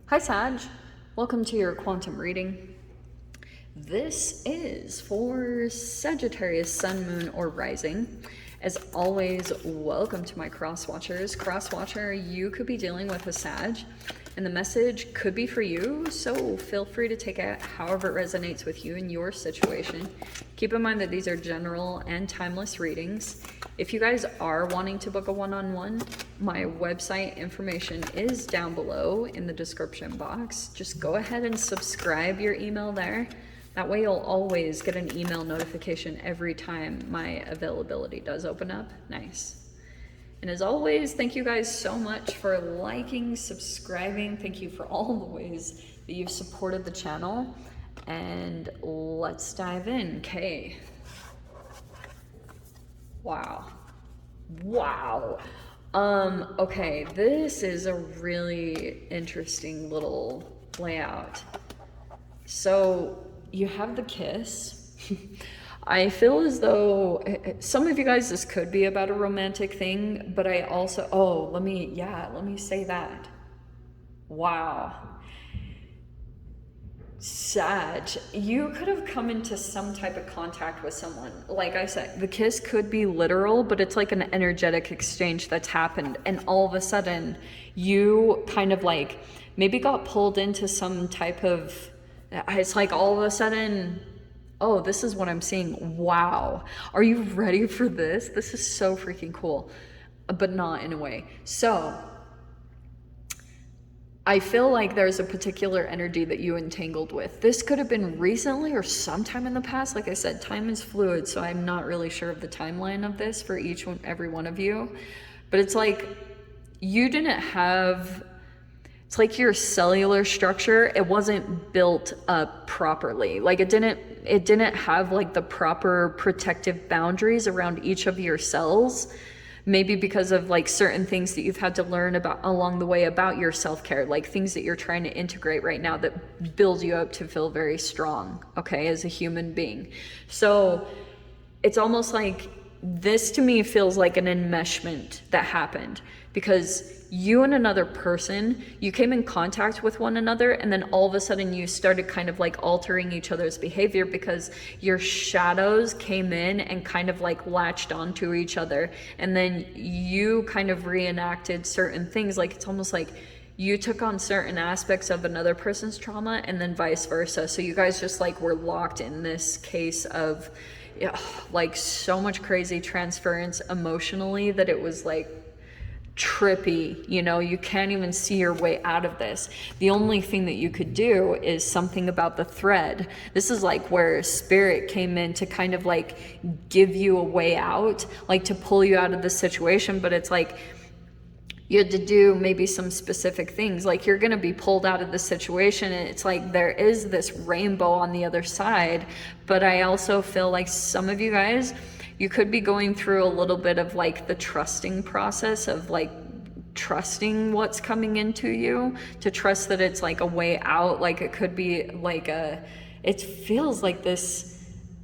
Hi Sag, welcome to your quantum reading. This is for Sagittarius, Sun, Moon, or Rising. As always, welcome to my cross watchers. Cross watcher, you could be dealing with a Sag, and the message could be for you, so feel free to take it however it resonates with you in your situation. Keep in mind that these are general and timeless readings. If you guys are wanting to book a one-on-one, my website information is down below in the description box. Just go ahead and subscribe your email there. That way you'll always get an email notification every time my availability does open up. Nice. And as always, thank you guys so much for liking, subscribing. Thank you for all the ways that you've supported the channel. And let's dive in. Okay. Wow. Okay, this is a really interesting little layout. So you have the kiss. I feel as though some of you guys, this could be about a romantic thing, but I also, let me say that. Wow. Sag, you could have come into some type of contact with someone. Like I said, the kiss could be literal, but it's like an energetic exchange that's happened. And all of a sudden, you kind of like maybe got pulled into some type of, it's like all of a sudden, oh, this is what I'm seeing. Wow. Are you ready for this? This is so freaking cool, but not in a way. So I feel like there's a particular energy that you entangled with. This could have been recently or sometime in the past. Like I said, time is fluid, so I'm not really sure of the timeline of this for every one of you. But it's like you didn't have, it's like your cellular structure, it wasn't built up properly. Like it didn't have like the proper protective boundaries around each of your cells. Maybe because of like certain things that you've had to learn about along the way about your self-care, like things that you're trying to integrate right now that build you up to feel very strong, okay, as a human being. So it's almost like this to me feels like an enmeshment that happened because you and another person, you came in contact with one another, and then all of a sudden you started kind of like altering each other's behavior because your shadows came in and kind of like latched onto each other, and then you kind of reenacted certain things. Like it's almost like you took on certain aspects of another person's trauma and then vice versa. So you guys just like were locked in this case of like so much crazy transference emotionally that it was like trippy, you can't even see your way out of this. The only thing that you could do is something about the thread. This is like where spirit came in to kind of like give you a way out, like to pull you out of the situation. But it's like you had to do maybe some specific things, like you're going to be pulled out of the situation, and it's like there is this rainbow on the other side. But I also feel like some of you guys, you could be going through a little bit of like the trusting process of like trusting what's coming into you, to trust that it's like a way out. Like it could be like it feels like this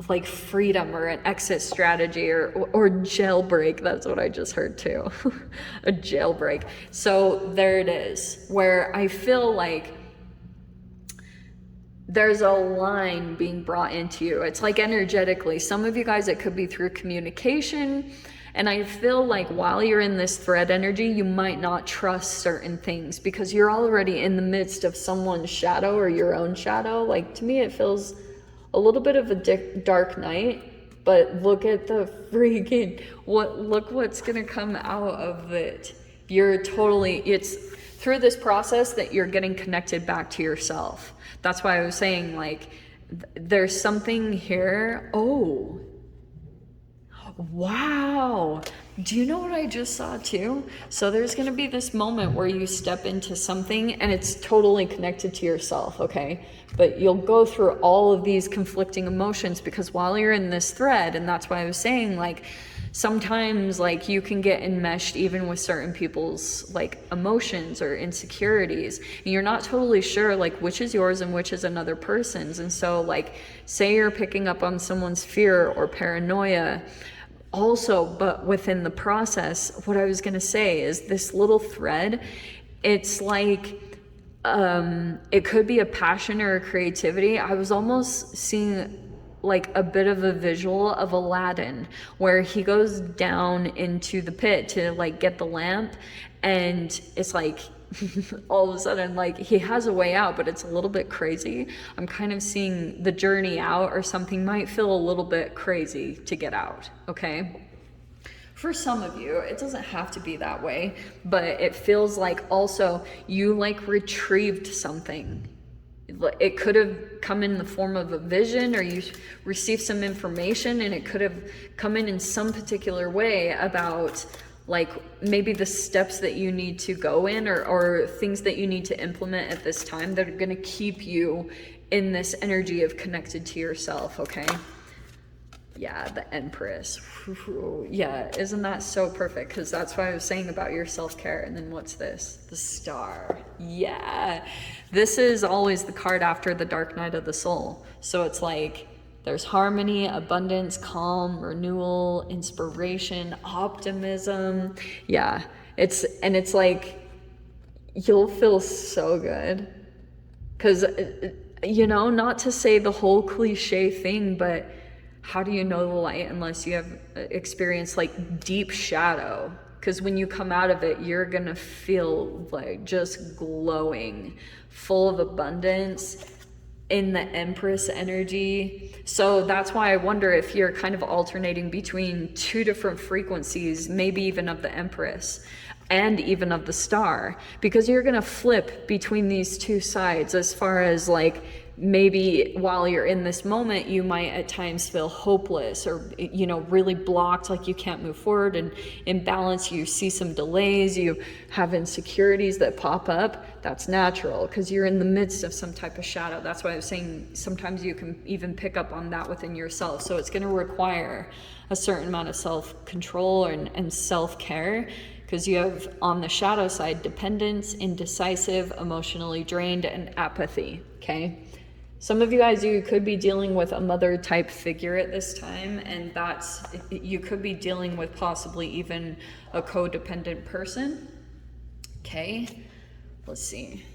like freedom or an exit strategy or jailbreak. That's what I just heard too. A jailbreak. So there it is, where I feel like there's a line being brought into you. It's like energetically, some of you guys, it could be through communication. And I feel like while you're in this thread energy, you might not trust certain things because you're already in the midst of someone's shadow or your own shadow. Like to me, it feels a little bit of a dark night, but look at the freaking, look what's gonna come out of it. It's through this process that you're getting connected back to yourself. That's why I was saying, like, there's something here. Oh, wow. Do you know what I just saw too? So there's going to be this moment where you step into something and it's totally connected to yourself, okay? But you'll go through all of these conflicting emotions because while you're in this thread, and that's why I was saying, like, sometimes like you can get enmeshed even with certain people's like emotions or insecurities, and you're not totally sure like which is yours and which is another person's. And so like say you're picking up on someone's fear or paranoia also, but within the process, what I was going to say is this little thread, it's like It could be a passion or a creativity. I was almost seeing like a bit of a visual of Aladdin, where he goes down into the pit to like get the lamp, and it's like all of a sudden like he has a way out, but it's a little bit crazy. I'm kind of seeing the journey out or something might feel a little bit crazy to get out, okay? For some of you, it doesn't have to be that way, but it feels like also you like retrieved something. It could have come in the form of a vision, or you received some information, and it could have come in some particular way about like maybe the steps that you need to go in, or things that you need to implement at this time that are going to keep you in this energy of connected to yourself, okay? Yeah, the Empress. Yeah, isn't that so perfect? Because that's what I was saying about your self-care. And then what's this? The Star. Yeah. This is always the card after the Dark Night of the Soul. So it's like there's harmony, abundance, calm, renewal, inspiration, optimism. Yeah. It's like you'll feel so good. Because, you know, not to say the whole cliche thing, but how do you know the light unless you have experienced like deep shadow? Because when you come out of it, you're gonna feel like just glowing, full of abundance, in the Empress energy. So that's why I wonder if you're kind of alternating between two different frequencies, maybe even of the Empress and even of the Star, because you're gonna flip between these two sides as far as like, maybe while you're in this moment, you might at times feel hopeless or, you know, really blocked, like you can't move forward and imbalance. You see some delays, you have insecurities that pop up. That's natural because you're in the midst of some type of shadow. That's why I was saying sometimes you can even pick up on that within yourself. So it's going to require a certain amount of self-control and self-care, because you have on the shadow side dependence, indecisive, emotionally drained, and apathy, okay? Some of you guys, you could be dealing with a mother type figure at this time, and you could be dealing with possibly even a codependent person. Okay, let's see.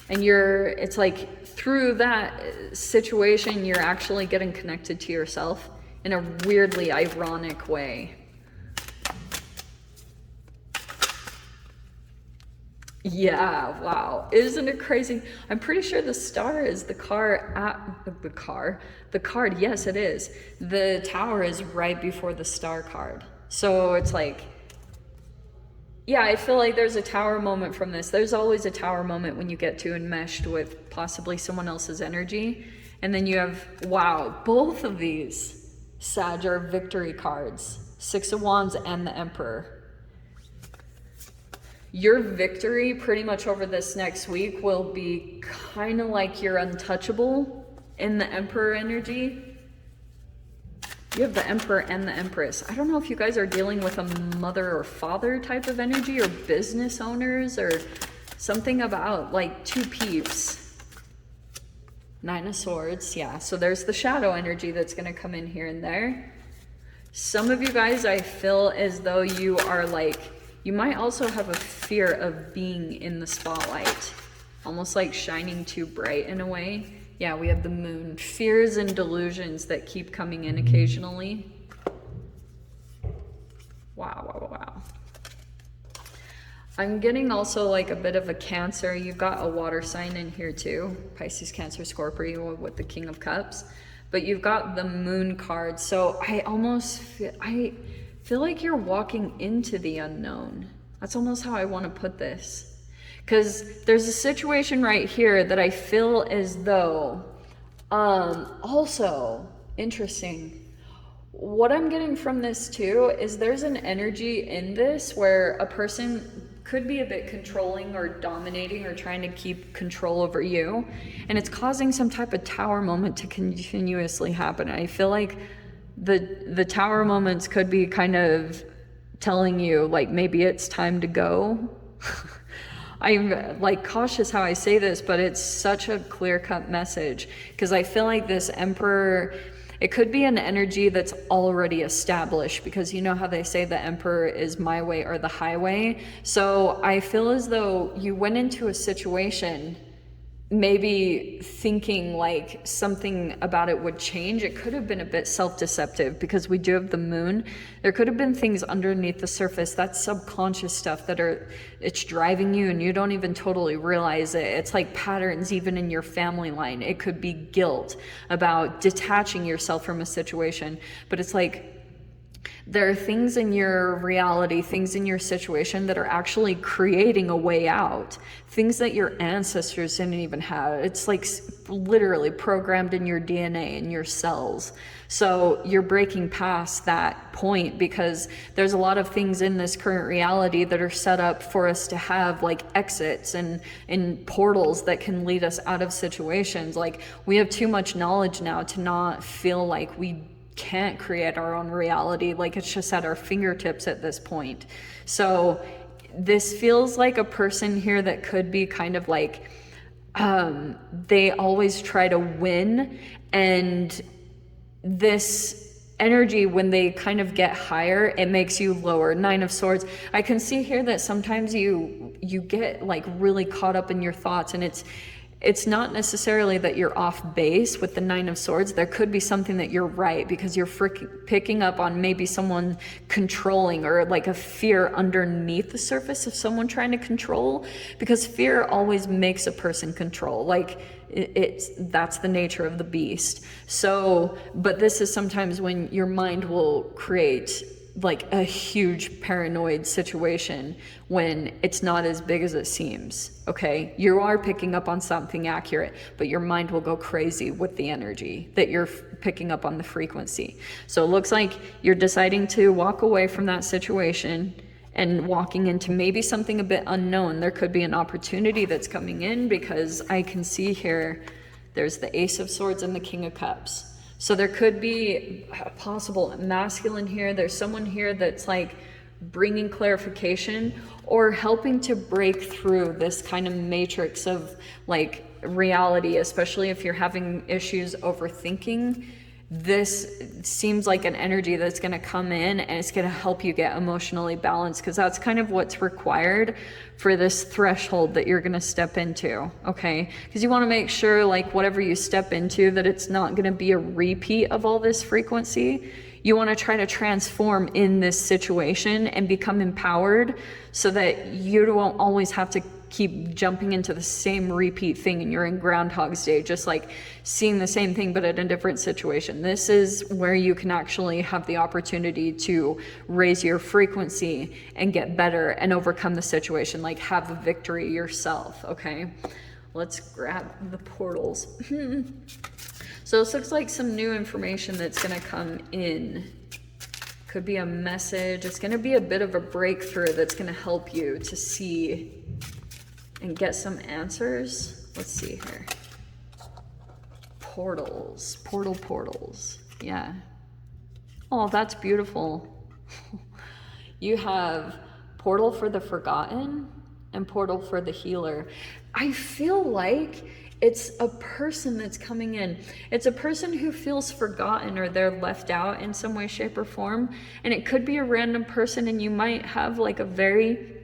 And it's like through that situation, you're actually getting connected to yourself in a weirdly ironic way. Yeah, wow. Isn't it crazy? I'm pretty sure the Star is the card. Yes, it is. The Tower is right before the Star card. So it's like, yeah, I feel like there's a Tower moment from this. There's always a Tower moment when you get to enmeshed with possibly someone else's energy. And then you have, wow, both of these Sag are victory cards. Six of Wands and the Emperor. Your victory pretty much over this next week will be kind of like you're untouchable in the Emperor energy. You have the Emperor and the Empress. I don't know if you guys are dealing with a mother or father type of energy, or business owners, or something about like two peeps. Nine of Swords, yeah. So there's the shadow energy that's going to come in here and there. Some of you guys, I feel as though you are like, you might also have a fear of being in the spotlight, almost like shining too bright in a way. Yeah, we have the Moon. Fears and delusions that keep coming in occasionally. Wow. I'm getting also like a bit of a Cancer. You've got a water sign in here too. Pisces, Cancer, Scorpio with the King of Cups. But you've got the Moon card. So I feel like you're walking into the unknown. That's almost how I want to put this. Because there's a situation right here that I feel as though, also, interesting. What I'm getting from this too is there's an energy in this where a person could be a bit controlling or dominating or trying to keep control over you. And it's causing some type of Tower moment to continuously happen. I feel like the Tower moments could be kind of telling you like maybe it's time to go. I'm like cautious how I say this, but it's such a clear-cut message, because I feel like this Emperor, It could be an energy that's already established, because you know how they say the emperor is my way or the highway. So I feel as though you went into a situation maybe thinking like something about it would change. It could have been a bit self-deceptive, because we do have the moon. There could have been things underneath the surface, that's subconscious stuff it's driving you and you don't even totally realize it. It's like patterns even in your family line. It could be guilt about detaching yourself from a situation, but it's like there are things in your reality, things in your situation that are actually creating a way out. Things that your ancestors didn't even have. It's like literally programmed in your DNA, in your cells. So you're breaking past that point, because there's a lot of things in this current reality that are set up for us to have like exits and portals that can lead us out of situations. Like, we have too much knowledge now to not feel like we can't create our own reality. Like, it's just at our fingertips at this point. So this feels like a person here that could be kind of like, they always try to win, and this energy, when they kind of get higher, it makes you lower. Nine of Swords. I can see here that sometimes you get like really caught up in your thoughts, and it's not necessarily that you're off base with the Nine of Swords. There could be something that you're right, because you're picking up on maybe someone controlling, or like a fear underneath the surface of someone trying to control, because fear always makes a person control. Like, that's the nature of the beast. So, but this is sometimes when your mind will create like a huge paranoid situation when it's not as big as it seems. Okay, you are picking up on something accurate, but your mind will go crazy with the energy that you're picking up on, the frequency. So it looks like you're deciding to walk away from that situation and walking into maybe something a bit unknown. There could be an opportunity that's coming in, because I can see here there's the Ace of Swords and the King of Cups. So there could be a possible masculine here. There's someone here that's like bringing clarification or helping to break through this kind of matrix of like reality, especially if you're having issues overthinking. This seems like an energy that's going to come in, and it's going to help you get emotionally balanced, because that's kind of what's required for this threshold that you're going to step into. Okay, because you want to make sure, like, whatever you step into, that it's not going to be a repeat of all this frequency. You want to try to transform in this situation and become empowered, so that you won't always have to keep jumping into the same repeat thing, and you're in Groundhog's Day, just like seeing the same thing but in a different situation. This is where you can actually have the opportunity to raise your frequency and get better and overcome the situation, like have a victory yourself. Okay, let's grab the portals. So this looks like some new information that's going to come in. Could be a message. It's going to be a bit of a breakthrough that's going to help you to see and get some answers. Let's see here. Portals. Portals. Yeah. Oh, that's beautiful. You have portal for the forgotten and portal for the healer. I feel like it's a person that's coming in. It's a person who feels forgotten, or they're left out in some way, shape, or form. And it could be a random person, and you might have like a very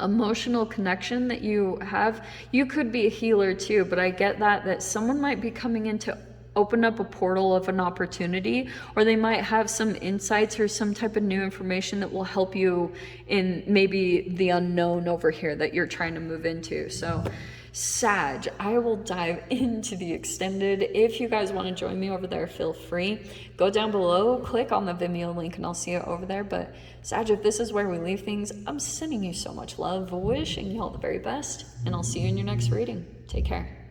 emotional connection that you have. You could be a healer too, but I get that someone might be coming in to open up a portal of an opportunity, or they might have some insights or some type of new information that will help you in maybe the unknown over here that you're trying to move into. So Sag, I will dive into the extended. If you guys want to join me over there, feel free. Go down below, click on the Vimeo link, and I'll see you over there. But Sag, if this is where we leave things, I'm sending you so much love, wishing you all the very best, and I'll see you in your next reading. Take care.